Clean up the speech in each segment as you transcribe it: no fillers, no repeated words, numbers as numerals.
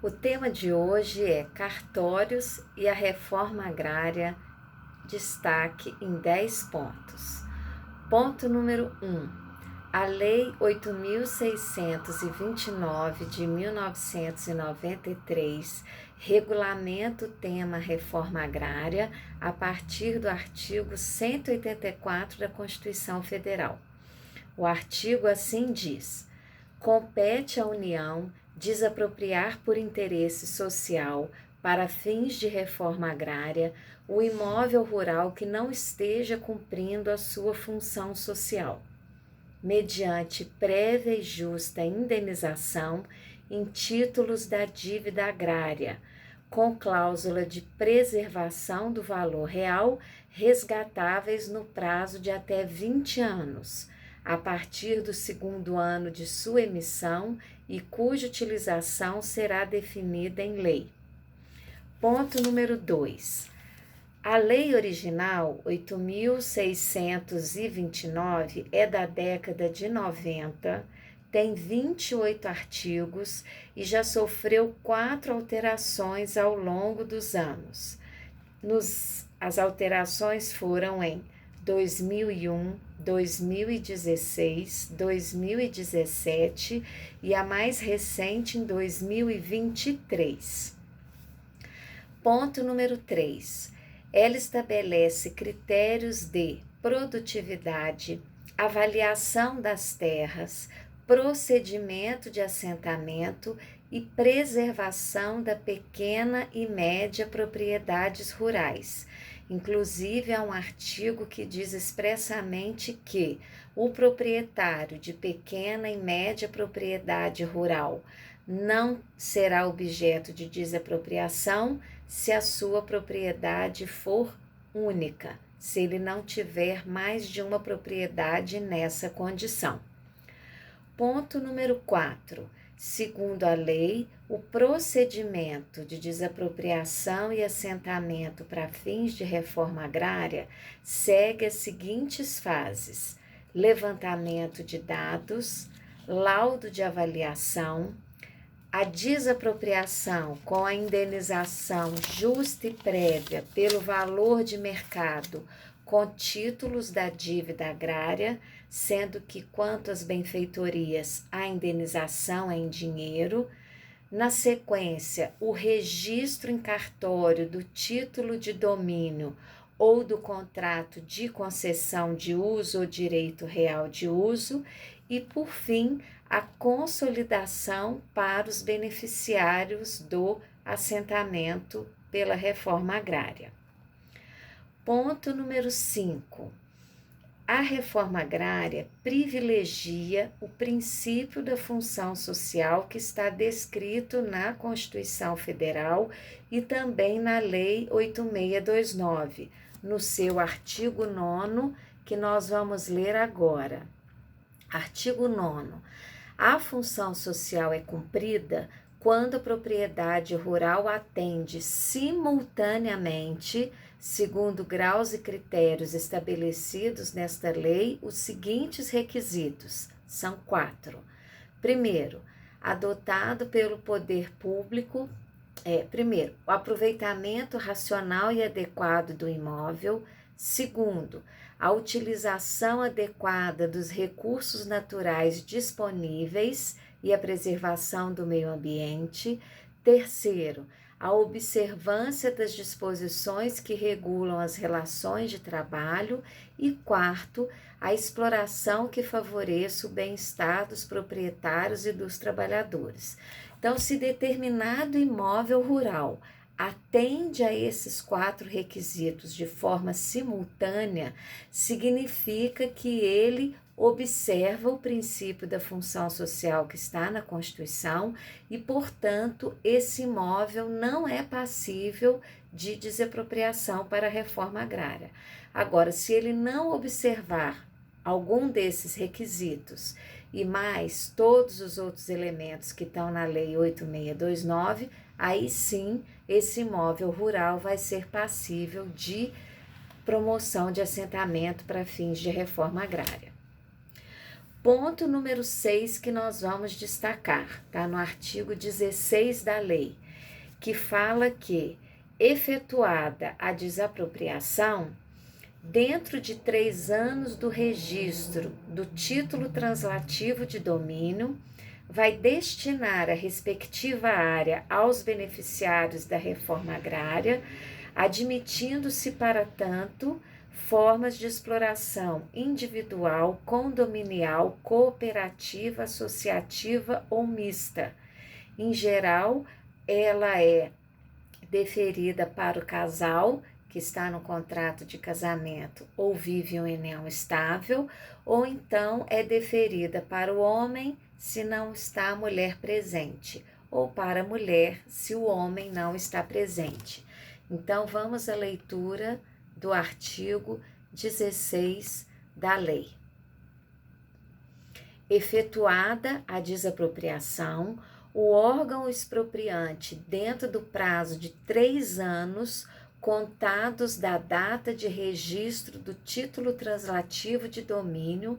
O tema de hoje é cartórios e a reforma agrária, destaque em 10 pontos. Ponto número 1. A Lei 8.629 de 1993 regulamenta o tema reforma agrária a partir do artigo 184 da Constituição Federal. O artigo assim diz: compete à União desapropriar por interesse social, para fins de reforma agrária, o imóvel rural que não esteja cumprindo a sua função social, mediante prévia e justa indenização em títulos da dívida agrária, com cláusula de preservação do valor real, resgatáveis no prazo de até 20 anos, a partir do segundo ano de sua emissão e cuja utilização será definida em lei. Ponto número 2. A lei original, 8.629, é da década de 90, tem 28 artigos e já sofreu 4 alterações ao longo dos anos. As alterações foram em 2001, 2016, 2017 e a mais recente em 2023. Ponto número 3. Ela estabelece critérios de produtividade, avaliação das terras, procedimento de assentamento e preservação da pequena e média propriedades rurais. Inclusive, há um artigo que diz expressamente que o proprietário de pequena e média propriedade rural não será objeto de desapropriação se a sua propriedade for única, se ele não tiver mais de uma propriedade nessa condição. Ponto número 4. Segundo a lei, o procedimento de desapropriação e assentamento para fins de reforma agrária segue as seguintes fases: levantamento de dados, laudo de avaliação, a desapropriação com a indenização justa e prévia pelo valor de mercado com títulos da dívida agrária, sendo que quanto às benfeitorias, a indenização é em dinheiro. Na sequência, o registro em cartório do título de domínio ou do contrato de concessão de uso ou direito real de uso e, por fim, a consolidação para os beneficiários do assentamento pela reforma agrária. Ponto número 5. A reforma agrária privilegia o princípio da função social que está descrito na Constituição Federal e também na Lei 8629, no seu artigo 9º, que nós vamos ler agora. Artigo 9º. A função social é cumprida quando a propriedade rural atende simultaneamente, segundo graus e critérios estabelecidos nesta lei, os seguintes requisitos. São 4. Primeiro, adotado pelo poder público, primeiro, o aproveitamento racional e adequado do imóvel. Segundo, a utilização adequada dos recursos naturais disponíveis e a preservação do meio ambiente. Terceiro, a observância das disposições que regulam as relações de trabalho. E quarto, a exploração que favoreça o bem-estar dos proprietários e dos trabalhadores. Então, se determinado imóvel rural atende a esses 4 requisitos de forma simultânea, significa que ele observa o princípio da função social que está na Constituição e, portanto, esse imóvel não é passível de desapropriação para a reforma agrária. Agora, se ele não observar algum desses requisitos e mais todos os outros elementos que estão na Lei 8629, aí sim esse imóvel rural vai ser passível de promoção de assentamento para fins de reforma agrária. Ponto número 6 que nós vamos destacar, está no artigo 16 da lei, que fala que, efetuada a desapropriação, dentro de 3 anos do registro do título translativo de domínio, vai destinar a respectiva área aos beneficiários da reforma agrária, admitindo-se para tanto formas de exploração individual, condominial, cooperativa, associativa ou mista. Em geral, ela é deferida para o casal que está no contrato de casamento ou vive em união estável, ou então é deferida para o homem se não está a mulher presente, ou para a mulher se o homem não está presente. Então, vamos à leitura do artigo 16 da lei. Efetuada a desapropriação, o órgão expropriante, dentro do prazo de 3 anos, contados da data de registro do título translativo de domínio,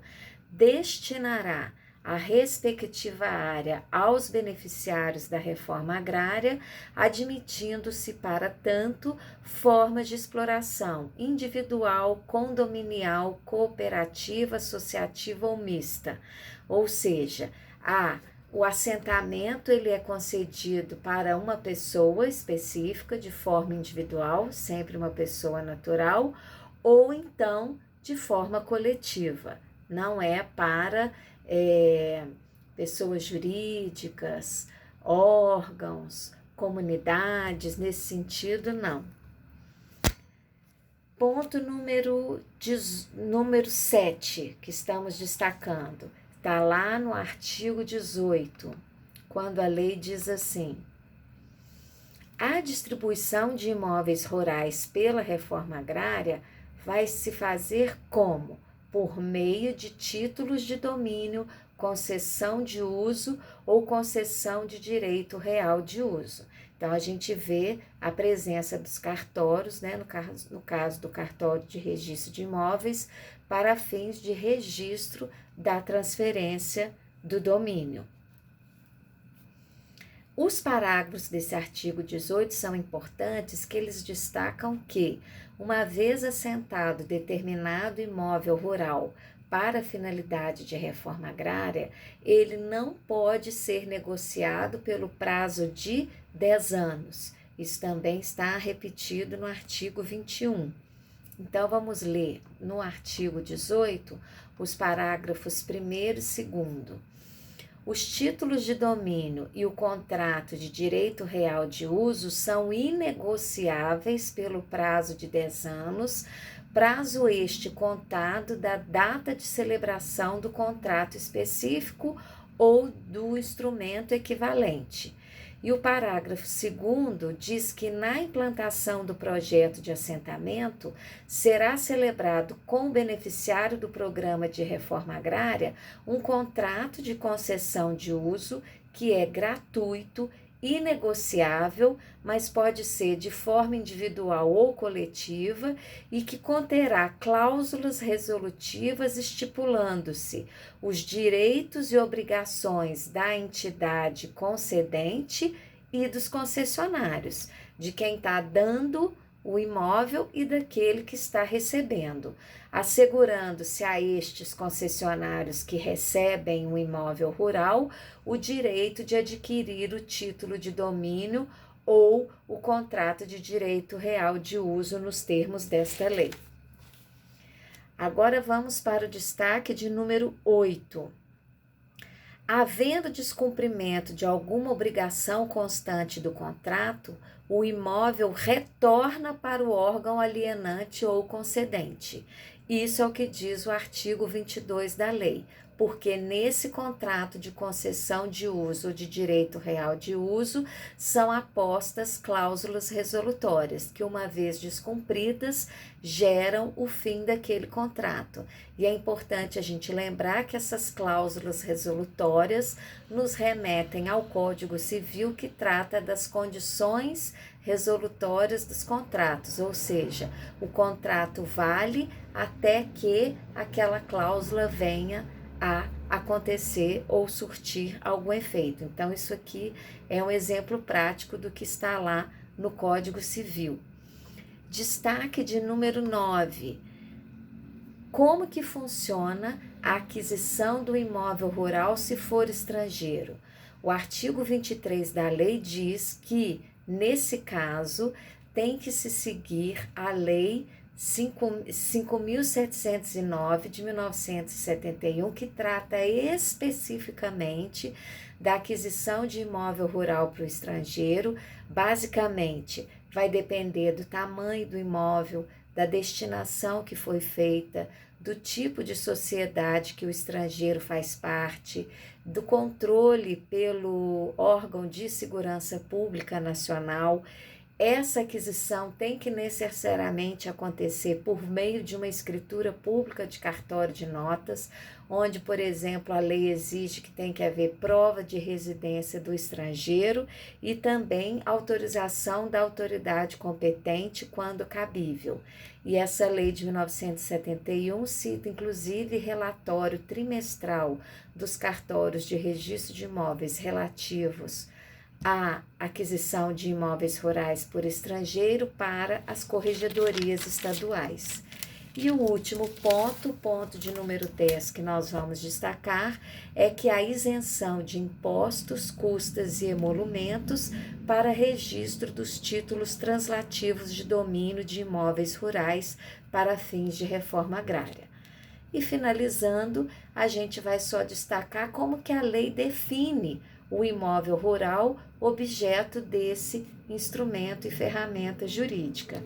destinará a respectiva área aos beneficiários da reforma agrária, admitindo-se para tanto formas de exploração individual, condominial, cooperativa, associativa ou mista. Ou seja, o assentamento ele é concedido para uma pessoa específica de forma individual, sempre uma pessoa natural, ou então de forma coletiva. Não é para pessoas jurídicas, órgãos, comunidades, nesse sentido, não. Ponto número 7, que estamos destacando, está lá no artigo 18, quando a lei diz assim: a distribuição de imóveis rurais pela reforma agrária vai se fazer como? Por meio de títulos de domínio, concessão de uso ou concessão de direito real de uso. Então, a gente vê a presença dos cartórios, né, no caso do cartório de registro de imóveis, para fins de registro da transferência do domínio. Os parágrafos desse artigo 18 são importantes, que eles destacam que, uma vez assentado determinado imóvel rural para finalidade de reforma agrária, ele não pode ser negociado pelo prazo de 10 anos. Isso também está repetido no artigo 21. Então, vamos ler no artigo 18 os parágrafos 1º e 2º. Os títulos de domínio e o contrato de direito real de uso são inegociáveis pelo prazo de 10 anos, prazo este contado da data de celebração do contrato específico ou do instrumento equivalente. E o parágrafo 2º diz que na implantação do projeto de assentamento será celebrado com o beneficiário do programa de reforma agrária um contrato de concessão de uso que é gratuito, inegociável, mas pode ser de forma individual ou coletiva e que conterá cláusulas resolutivas estipulando-se os direitos e obrigações da entidade concedente e dos concessionários, de quem está dando o imóvel e daquele que está recebendo, assegurando-se a estes concessionários que recebem um imóvel rural o direito de adquirir o título de domínio ou o contrato de direito real de uso nos termos desta lei. Agora vamos para o destaque de número 8. Havendo descumprimento de alguma obrigação constante do contrato, o imóvel retorna para o órgão alienante ou concedente. Isso é o que diz o artigo 22 da lei, porque nesse contrato de concessão de uso ou de direito real de uso são apostas cláusulas resolutórias, que uma vez descumpridas, geram o fim daquele contrato. E é importante a gente lembrar que essas cláusulas resolutórias nos remetem ao Código Civil, que trata das condições resolutórias dos contratos, ou seja, o contrato vale até que aquela cláusula venha a acontecer ou surtir algum efeito. Então, isso aqui é um exemplo prático do que está lá no Código Civil. Destaque de número 9. Como que funciona a aquisição do imóvel rural se for estrangeiro? O artigo 23 da lei diz que, nesse caso, tem que se seguir a lei 5.709 de 1971, que trata especificamente da aquisição de imóvel rural para o estrangeiro. Basicamente, vai depender do tamanho do imóvel, da destinação que foi feita, do tipo de sociedade que o estrangeiro faz parte, do controle pelo órgão de segurança pública nacional. Essa aquisição tem que necessariamente acontecer por meio de uma escritura pública de cartório de notas, onde, por exemplo, a lei exige que tem que haver prova de residência do estrangeiro e também autorização da autoridade competente quando cabível. E essa lei de 1971 cita, inclusive, relatório trimestral dos cartórios de registro de imóveis relativos a aquisição de imóveis rurais por estrangeiro para as corregedorias estaduais. E o último ponto, ponto de número 10 que nós vamos destacar, é que a isenção de impostos, custas e emolumentos para registro dos títulos translativos de domínio de imóveis rurais para fins de reforma agrária. E finalizando, a gente vai só destacar como que a lei define o imóvel rural, objeto desse instrumento e ferramenta jurídica.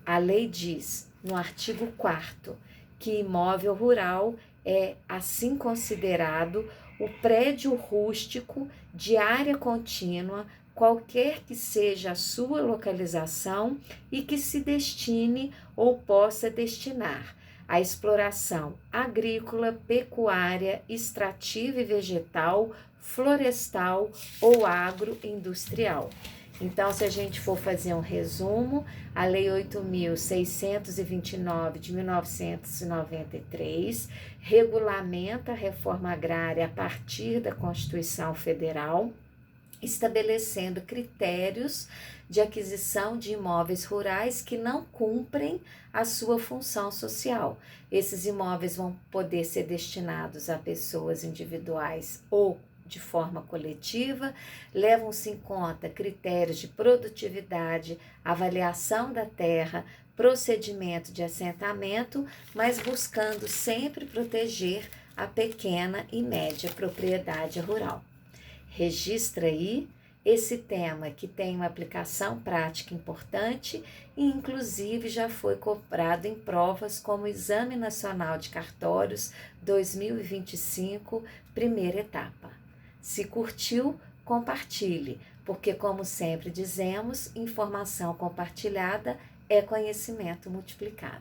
A lei diz, no artigo 4º, que imóvel rural é assim considerado o prédio rústico de área contínua, qualquer que seja a sua localização e que se destine ou possa destinar à exploração agrícola, pecuária, extrativa e vegetal, florestal ou agroindustrial. Então, se a gente for fazer um resumo, a Lei 8.629 de 1993 regulamenta a reforma agrária a partir da Constituição Federal, estabelecendo critérios de aquisição de imóveis rurais que não cumprem a sua função social. Esses imóveis vão poder ser destinados a pessoas individuais ou de forma coletiva, levam-se em conta critérios de produtividade, avaliação da terra, procedimento de assentamento, mas buscando sempre proteger a pequena e média propriedade rural. Registra aí esse tema que tem uma aplicação prática importante e inclusive já foi cobrado em provas como Exame Nacional de Cartórios 2025, primeira etapa. Se curtiu, compartilhe, porque como sempre dizemos, informação compartilhada é conhecimento multiplicado.